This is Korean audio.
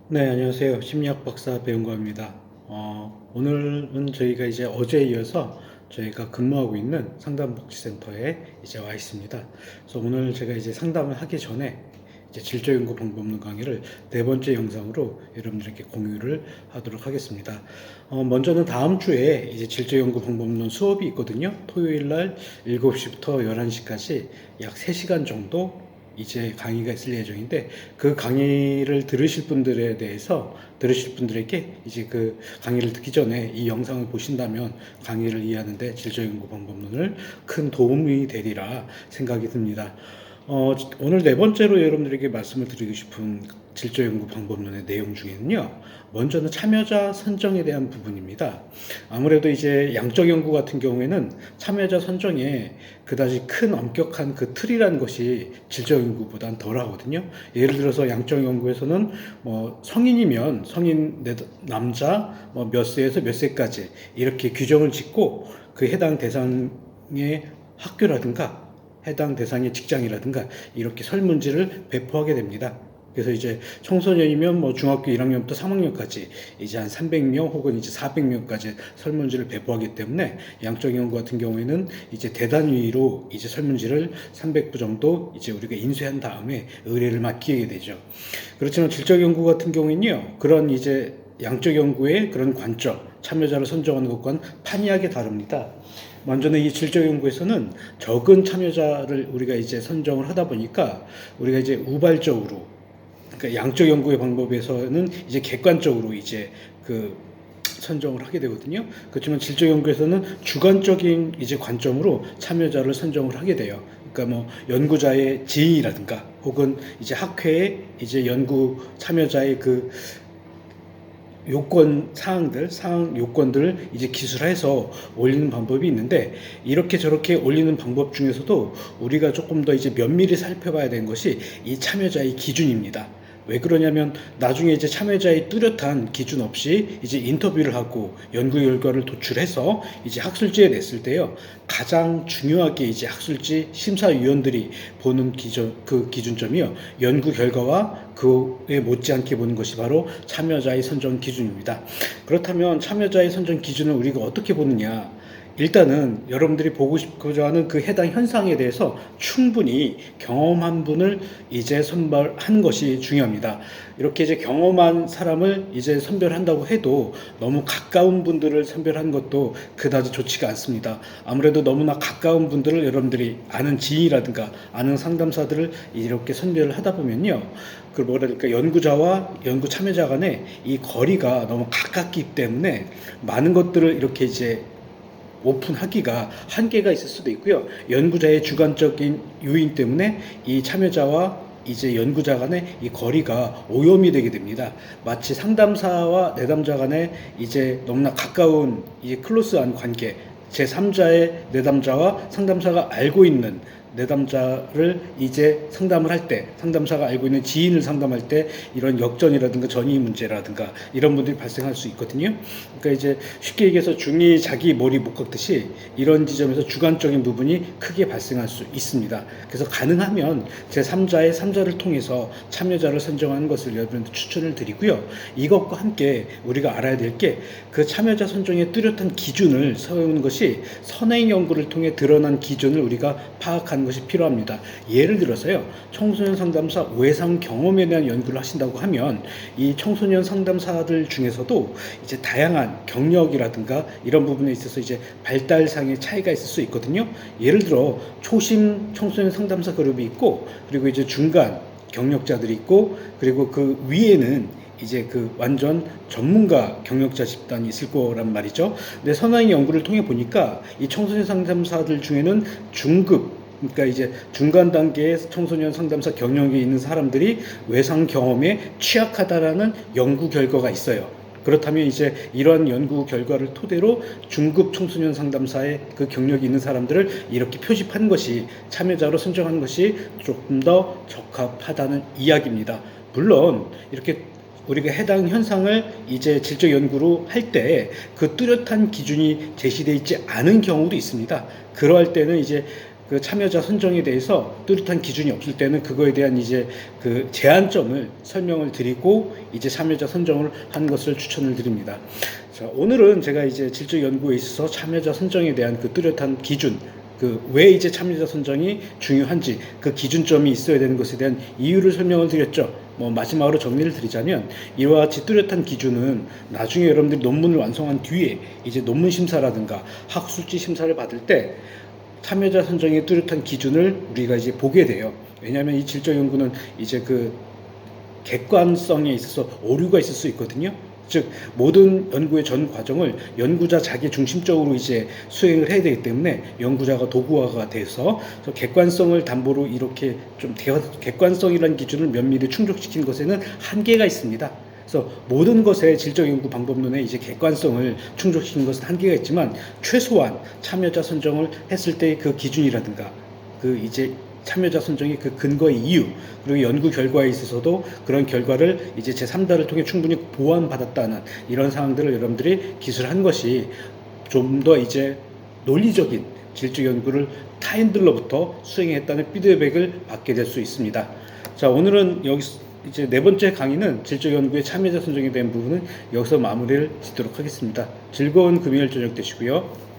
네, 안녕하세요. 심리학 박사 배용구입니다. 오늘은 저희가 이제 어제에 이어서 저희가 근무하고 있는 상담복지센터에 이제 와 있습니다. 그래서 오늘 제가 이제 상담을 하기 전에 이제 질적연구 방법론 강의를 네 번째 영상으로 여러분들께 공유를 하도록 하겠습니다. 먼저는 다음 주에 이제 질적연구 방법론 수업이 있거든요. 토요일 날 7시부터 11시까지 약 3시간 정도 이제 강의가 있을 예정인데, 그 강의를 들으실 분들에게 이제 그 강의를 듣기 전에 이 영상을 보신다면 강의를 이해하는데 질적연구 방법론을 큰 도움이 되리라 생각이 듭니다. 오늘 네 번째로 여러분들에게 말씀을 드리고 싶은 질적연구 방법론의 내용 중에는요, 먼저는 참여자 선정에 대한 부분입니다. 아무래도 이제 양적 연구 같은 경우에는 참여자 선정에 그다지 큰 엄격한 그 틀이라는 것이 질적 연구보다는 덜 하거든요. 예를 들어서 양적 연구에서는 뭐 성인이면 성인 남자 뭐 몇 세에서 몇 세까지 이렇게 규정을 짓고 그 해당 대상의 학교라든가 해당 대상의 직장이라든가 이렇게 설문지를 배포하게 됩니다. 그래서 이제 청소년이면 뭐 중학교 1학년부터 3학년까지 이제 한 300명 혹은 이제 400명까지 설문지를 배포하기 때문에 양적 연구 같은 경우에는 이제 대단위로 이제 설문지를 300부 정도 이제 우리가 인쇄한 다음에 의뢰를 맡기게 되죠. 그렇지만 질적 연구 같은 경우에는요, 그런 이제 양적 연구의 그런 관점, 참여자를 선정하는 것과는 판이하게 다릅니다. 먼저는 이 질적 연구에서는 적은 참여자를 우리가 이제 선정을 하다 보니까 우리가 이제 우발적으로, 그러니까 양적 연구의 방법에서는 이제 객관적으로 이제 그 선정을 하게 되거든요. 그렇지만 질적 연구에서는 주관적인 이제 관점으로 참여자를 선정을 하게 돼요. 그러니까 뭐 연구자의 지인이라든가 혹은 이제 학회의 이제 연구 참여자의 그 사항 요건들을 이제 기술해서 올리는 방법이 있는데, 이렇게 저렇게 올리는 방법 중에서도 우리가 조금 더 이제 면밀히 살펴봐야 되는 것이 이 참여자의 기준입니다. 왜 그러냐면 나중에 이제 참여자의 뚜렷한 기준 없이 이제 인터뷰를 하고 연구 결과를 도출해서 이제 학술지에 냈을 때요, 가장 중요하게 이제 학술지 심사위원들이 보는 그 기준점이요, 연구 결과와 그에 못지않게 보는 것이 바로 참여자의 선정 기준입니다. 그렇다면 참여자의 선정 기준을 우리가 어떻게 보느냐? 일단은 여러분들이 보고 싶고자 하는 그 해당 현상에 대해서 충분히 경험한 분을 이제 선별하는 것이 중요합니다. 이렇게 이제 경험한 사람을 이제 선별한다고 해도 너무 가까운 분들을 선별하는 것도 그다지 좋지가 않습니다. 아무래도 너무나 가까운 분들을 여러분들이 아는 지인이라든가 아는 상담사들을 이렇게 선별을 하다 보면요, 그 뭐랄까, 연구자와 연구 참여자 간의 이 거리가 너무 가깝기 때문에 많은 것들을 이렇게 이제 오픈하기가 한계가 있을 수도 있고요. 연구자의 주관적인 요인 때문에 이 참여자와 이제 연구자 간의 이 거리가 오염이 되게 됩니다. 마치 상담사와 내담자 간의 이제 너무나 가까운 이제 클로스한 관계, 제3자의 내담자와 상담사가 알고 있는 내담자를 이제 상담을 할 때, 상담사가 알고 있는 지인을 상담할 때 이런 역전이라든가 전이 문제라든가 이런 분들이 발생할 수 있거든요. 그러니까 이제 쉽게 얘기해서 중이 자기 머리 못 깎듯이 이런 지점에서 주관적인 부분이 크게 발생할 수 있습니다. 그래서 가능하면 제3자의 3자를 통해서 참여자를 선정하는 것을 여러분들 추천을 드리고요. 이것과 함께 우리가 알아야 될 게, 그 참여자 선정의 뚜렷한 기준을 세우는 것이 선행 연구를 통해 드러난 기준을 우리가 파악하는 것이 필요합니다. 예를 들어서요, 청소년 상담사 외상 경험에 대한 연구를 하신다고 하면 이 청소년 상담사들 중에서도 이제 다양한 경력이라든가 이런 부분에 있어서 이제 발달상의 차이가 있을 수 있거든요. 예를 들어 초심 청소년 상담사 그룹이 있고, 그리고 이제 중간 경력자들이 있고, 그리고 그 위에는 이제 그 완전 전문가 경력자 집단이 있을 거란 말이죠. 근데 선행 연구를 통해 보니까 이 청소년 상담사들 중에는 중급, 그러니까 이제 중간 단계의 청소년 상담사 경력이 있는 사람들이 외상 경험에 취약하다라는 연구 결과가 있어요. 그렇다면 이제 이러한 연구 결과를 토대로 중급 청소년 상담사의 그 경력이 있는 사람들을 이렇게 표집하는 것이, 참여자로 선정하는 것이 조금 더 적합하다는 이야기입니다. 물론 이렇게 우리가 해당 현상을 이제 질적 연구로 할 때 그 뚜렷한 기준이 제시되어 있지 않은 경우도 있습니다. 그러할 때는 이제 그 참여자 선정에 대해서 뚜렷한 기준이 없을 때는 그거에 대한 이제 그 제한점을 설명을 드리고 이제 참여자 선정을 하는 것을 추천을 드립니다. 자, 오늘은 제가 이제 질적 연구에 있어서 참여자 선정에 대한 그 뚜렷한 기준, 그 왜 이제 참여자 선정이 중요한지, 그 기준점이 있어야 되는 것에 대한 이유를 설명을 드렸죠. 마지막으로 정리를 드리자면, 이와 같이 뚜렷한 기준은 나중에 여러분들이 논문을 완성한 뒤에 이제 논문 심사라든가 학술지 심사를 받을 때 참여자 선정의 뚜렷한 기준을 우리가 이제 보게 돼요. 왜냐하면 이 질적 연구는 이제 그 객관성에 있어서 오류가 있을 수 있거든요. 즉 모든 연구의 전 과정을 연구자 자기 중심적으로 이제 수행을 해야 되기 때문에 연구자가 도구화가 돼서 객관성을 담보로 이렇게 좀 객관성이라는 기준을 면밀히 충족시킨 것에는 한계가 있습니다. 그래서 모든 것의 질적 연구 방법론에 이제 객관성을 충족시키는 것은 한계가 있지만 최소한 참여자 선정을 했을 때의 그 기준이라든가 그 이제 참여자 선정의 그 근거의 이유, 그리고 연구 결과에 있어서도 그런 결과를 이제 제3자를 통해 충분히 보완받았다는 이런 사항들을 여러분들이 기술한 것이 좀 더 이제 논리적인 질적 연구를 타인들로부터 수행했다는 피드백을 받게 될 수 있습니다. 자, 오늘은 여기 이제 네 번째 강의는 질적 연구의 참여자 선정에 대한 부분은 여기서 마무리를 짓도록 하겠습니다. 즐거운 금요일 저녁 되시고요.